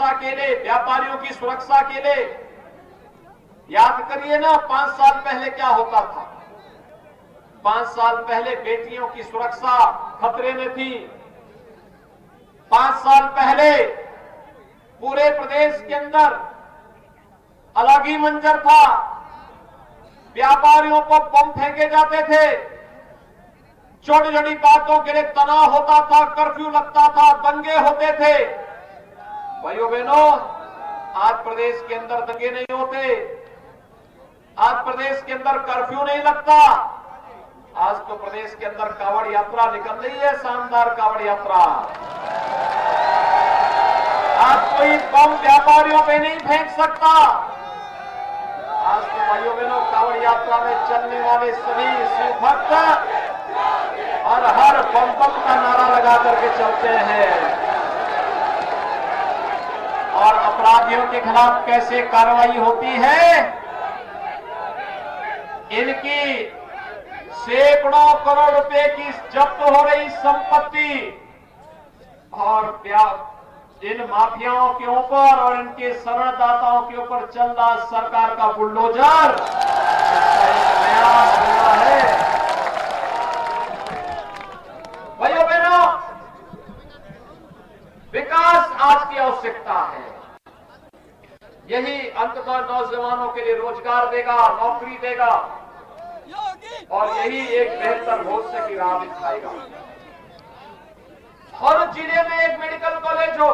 सुरक्षा के लिए, व्यापारियों की सुरक्षा के लिए, याद करिए ना 5 साल पहले क्या होता था। 5 साल पहले बेटियों की सुरक्षा खतरे में थी। 5 साल पहले पूरे प्रदेश के अंदर अलग ही मंजर था। व्यापारियों को बम फेंके जाते थे, छोटी छोटी बातों के लिए तनाव होता था, कर्फ्यू लगता था, दंगे होते थे। भाइयों बहनों, आज प्रदेश के अंदर दंगे नहीं होते, आज प्रदेश के अंदर कर्फ्यू नहीं लगता। आज तो प्रदेश के अंदर कांवड़ यात्रा निकल रही है, शानदार कांवड़ यात्रा। आज कोई बम व्यापारियों पे नहीं फेंक सकता। आज तो भाइयों बहनों, कांवड़ यात्रा में चलने वाले सभी शिव भक्त और हर बम बम का नारा लगा करके चलते हैं। और अपराधियों के खिलाफ कैसे कार्रवाई होती है, इनकी सैकड़ों करोड़ रुपए की जब्त हो रही संपत्ति और इन माफियाओं के ऊपर और इनके शरणदाताओं के ऊपर चल रहा सरकार का बुलडोजर नया हमला है। भाइयों बहनों, विकास आज की आवश्यकता है। यही अंततः नौजवानों के लिए रोजगार देगा, नौकरी देगा और यही एक बेहतर भविष्य की राह दिखाएगा। हर जिले में एक मेडिकल कॉलेज हो,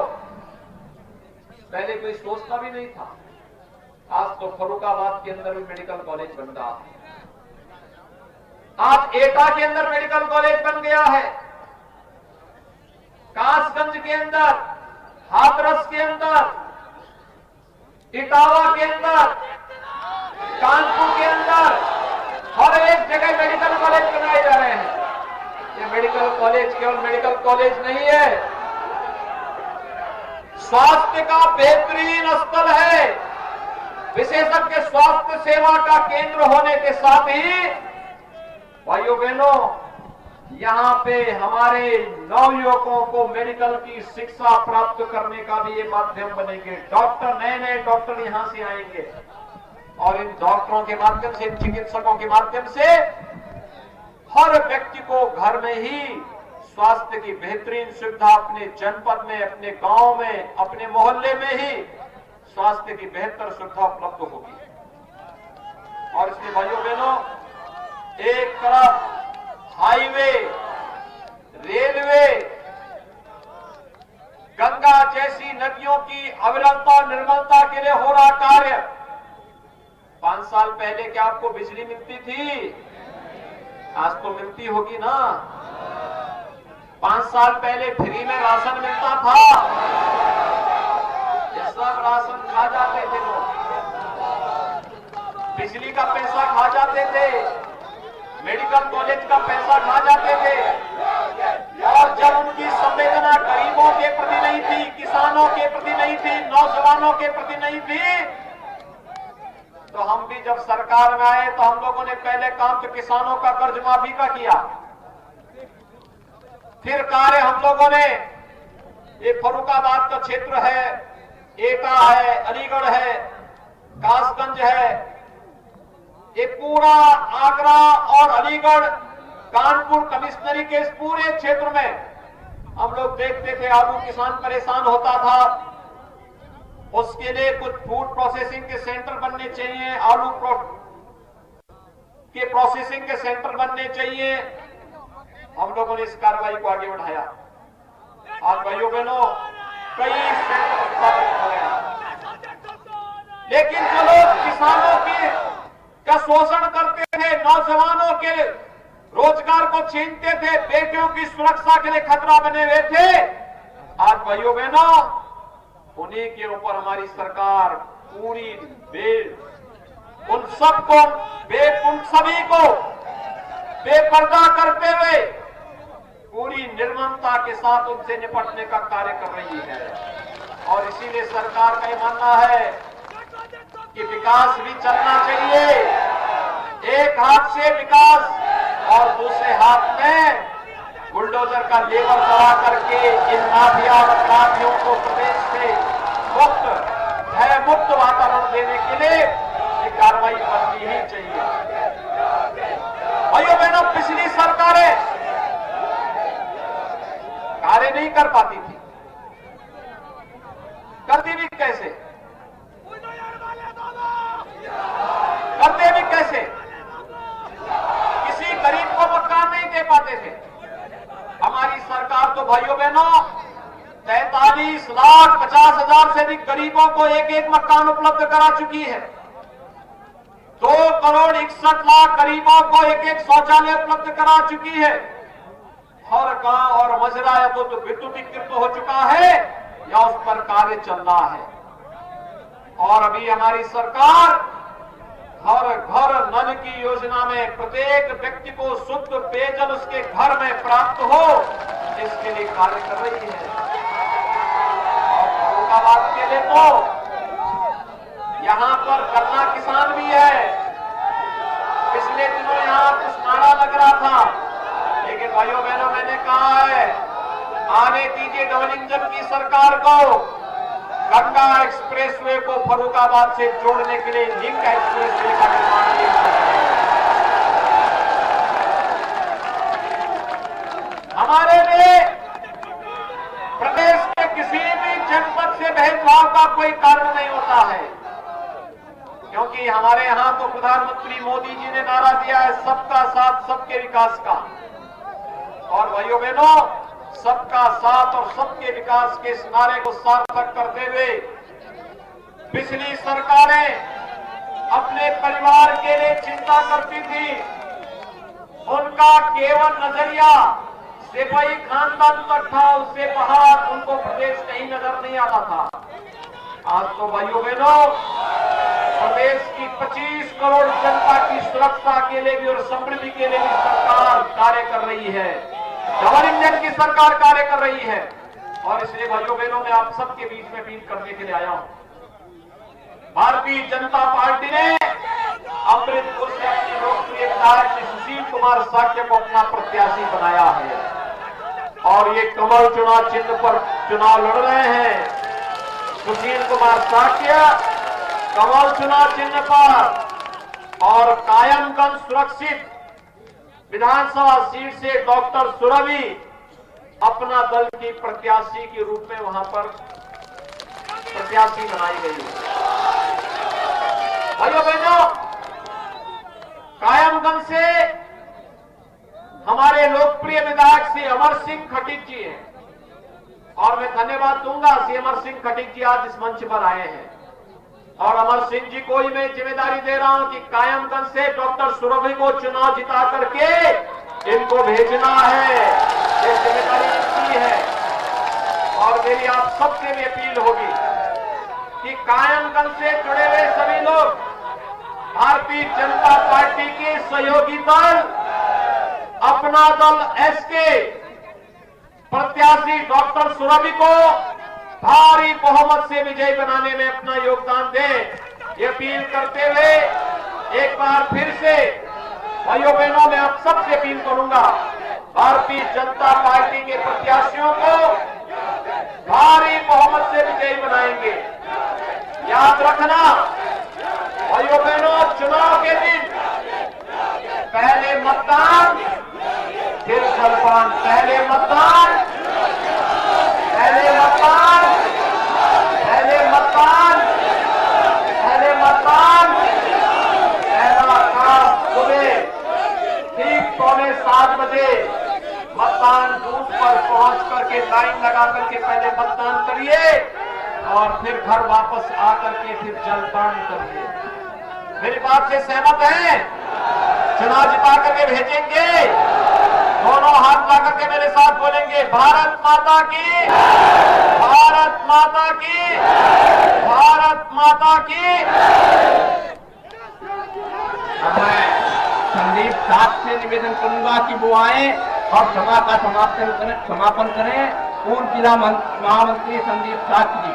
पहले कोई सोचता भी नहीं था। आज तो फर्रुखाबाद के अंदर भी मेडिकल कॉलेज बन रहा है। आज एटा के अंदर मेडिकल कॉलेज बन गया है, कासगंज के अंदर, हाथरस के अंदर, इटावा के अंदर, कानपुर के अंदर, हर एक जगह मेडिकल कॉलेज बनाए जा रहे हैं। ये मेडिकल कॉलेज केवल मेडिकल कॉलेज नहीं है, स्वास्थ्य का बेहतरीन स्थल है। विशेषज्ञ स्वास्थ्य सेवा का केंद्र होने के साथ ही भाइयों बहनों, यहां पे हमारे नवयुवकों को मेडिकल की शिक्षा प्राप्त करने का भी ये माध्यम बनेंगे। डॉक्टर, नए नए डॉक्टर यहां से आएंगे और इन डॉक्टरों के माध्यम से, इन चिकित्सकों के माध्यम से हर व्यक्ति को घर में ही स्वास्थ्य की बेहतरीन सुविधा, अपने जनपद में, अपने गांव में, अपने मोहल्ले में ही स्वास्थ्य की बेहतर सुविधा उपलब्ध होगी। और इसलिए भाइयों बहनों, एक तरफ हाईवे, रेलवे, गंगा जैसी नदियों की अविरलता और निर्मलता के लिए हो रहा कार्य। 5 साल पहले क्या आपको बिजली मिलती थी? आज तो मिलती होगी ना। 5 साल पहले फ्री में राशन मिलता था, ये सब राशन खा जाते थे लोग, बिजली का पैसा खा जाते थे, मेडिकल कॉलेज का पैसा खा जाते थे। और जब उनकी संवेदना गरीबों के प्रति नहीं थी, किसानों के प्रति नहीं थी, नौजवानों के प्रति नहीं थी, तो हम भी जब सरकार में आए तो हम लोगों ने पहले काम तो किसानों का कर्ज माफी का किया। फिर कार्य हम लोगों ने, ये फर्रुखाबाद का क्षेत्र है, एटा है, अलीगढ़ है, कासगंज है, ये पूरा आगरा और अलीगढ़, कानपुर कमिश्नरी के इस पूरे क्षेत्र में हम लोग देखते थे आलू किसान परेशान होता था। उसके लिए कुछ फूड प्रोसेसिंग के सेंटर बनने चाहिए, आलू के प्रोसेसिंग के सेंटर बनने चाहिए। हम लोगों ने इस कार्रवाई को आगे बढ़ाया। आज भाइयों बहनों, कई सेंटर स्थापित हो गए, लेकिन जो लोग किसानों का शोषण करते थे, नौजवानों के रोजगार को छीनते थे, बेटियों की सुरक्षा के लिए खतरा बने हुए थे, आज भाइयों बहनों उन्हीं के ऊपर हमारी सरकार पूरी उन सबको, उन सभी को बेपर्दा करते हुए पूरी निर्ममता के साथ उनसे निपटने का कार्य कर रही है। और इसीलिए सरकार का यह मानना है कि विकास भी चलना चाहिए, एक हाथ से विकास और दूसरे हाथ में बुलडोजर का लेबर चला करके इन माफिया और अपराधियों को प्रदेश से मुक्त, भय मुक्त वातावरण देने के लिए ये कार्रवाई करनी ही चाहिए। भाइयों बहनों, पिछली सरकारें कार्य नहीं कर पाती थी, करती भी कैसे, करते भी कैसे? किसी गरीब को मकान नहीं दे पाते थे। हमारी सरकार तो भाइयों बहनों 43,50,000 से अधिक गरीबों को एक एक मकान उपलब्ध करा चुकी है। 2,61,00,000 गरीबों को एक एक शौचालय उपलब्ध करा चुकी है। हर गांव और मजरा या तो विद्युतीकृत हो चुका है या उस पर कार्य चल रहा है। और अभी हमारी सरकार हर घर नल की योजना में प्रत्येक व्यक्ति को शुद्ध पेयजल उसके घर में प्राप्त हो, इसके लिए कार्य कर रही है। और फर्रुखाबाद के लिए तो यहां पर गन्ना किसान भी है। पिछले दिनों यहां कुछ नारा लग रहा था, लेकिन भाइयों बहनों मैंने कहा है आने दीजिए डबल इंजन की सरकार को। गंगा एक्सप्रेसवे को फर्रुखाबाद से जोड़ने के लिए लिंक एक्सप्रेसवे का निर्माण किया। हमारे लिए प्रदेश के किसी भी जनपद से भेदभाव का कोई कारण नहीं होता है, क्योंकि हमारे यहां तो प्रधानमंत्री मोदी जी ने नारा दिया है सबका साथ सबके विकास का। और भाइयों बहनों, सबका साथ और सबके विकास के इस नारे को सार्थक करते हुए पिछली सरकारें अपने परिवार के लिए चिंता करती थी। उनका केवल नजरिया सिपाही खानदान तक था, उससे बाहर उनको प्रदेश कहीं नजर नहीं आता था। आज तो भाइयों बहनों प्रदेश की 25 करोड़ जनता की सुरक्षा के लिए भी और समृद्धि के लिए भी सरकार कार्य कर रही है। डबल इंजन की सरकार कार्य कर रही है। और इसलिए भाइयों बहनों मैं आप सबके बीच में अपील करने के लिए आया हूं। भारतीय जनता पार्टी ने अमृतपुर से अपने लोकप्रिय विधायक सुशील कुमार साक्य को अपना प्रत्याशी बनाया है और ये कमल चुनाव चिन्ह पर चुनाव लड़ रहे हैं। सुशील कुमार साक्य कमल चुनाव चिन्ह पर और कायमगंज सुरक्षित विधानसभा सीट से डॉक्टर सुरभि अपना दल की प्रत्याशी के रूप में वहां पर प्रत्याशी बनाई गई है। भाइयों बहनों, कायमगंज से हमारे लोकप्रिय विधायक श्री अमर सिंह खटीक जी हैं और मैं धन्यवाद दूंगा श्री अमर सिंह खटीक जी आज इस मंच पर आए हैं। और अमर सिंह जी को ही मैं जिम्मेदारी दे रहा हूं कि कायमगंज से डॉक्टर सुरभि को चुनाव जिता करके इनको भेजना है, ये जिम्मेदारी इनकी है। और मेरी आप सबसे भी अपील होगी कि कायमगंज से जुड़े हुए सभी लोग भारतीय जनता पार्टी के सहयोगी दल अपना दल एसके प्रत्याशी डॉक्टर सुरभि को भारी बहुमत से विजयी बनाने में अपना योगदान दें। ये अपील करते हुए एक बार फिर से भाइयों बहनों मैं आप सबसे अपील करूंगा, भारतीय जनता पार्टी के प्रत्याशियों को भारी बहुमत से विजयी बनाएंगे। याद रखना भाइयों बहनों, चुनाव के दिन पहले मतदान फिर जलपान, पहले मतदान पहले मतदान पहले मतदान पहले मतदान। पहला काम सुबह ठीक 6:45 बजे मतदान बूथ पर पहुंच करके लाइन लगा करके पहले मतदान करिए और फिर घर वापस आकर के फिर जलपान करिए। मेरी बात से सहमत हैं? चुनाव जिता करके भेजेंगे, दोनों हाथ ला करके मेरे साथ बोलेंगे भारत माता की, भारत माता की, भारत माता की। अब मैं संदीप साथ से निवेदन करूंगा कि वो आए और सभा का समापन करें। पूर्व जिला महामंत्री संदीप साथ जी।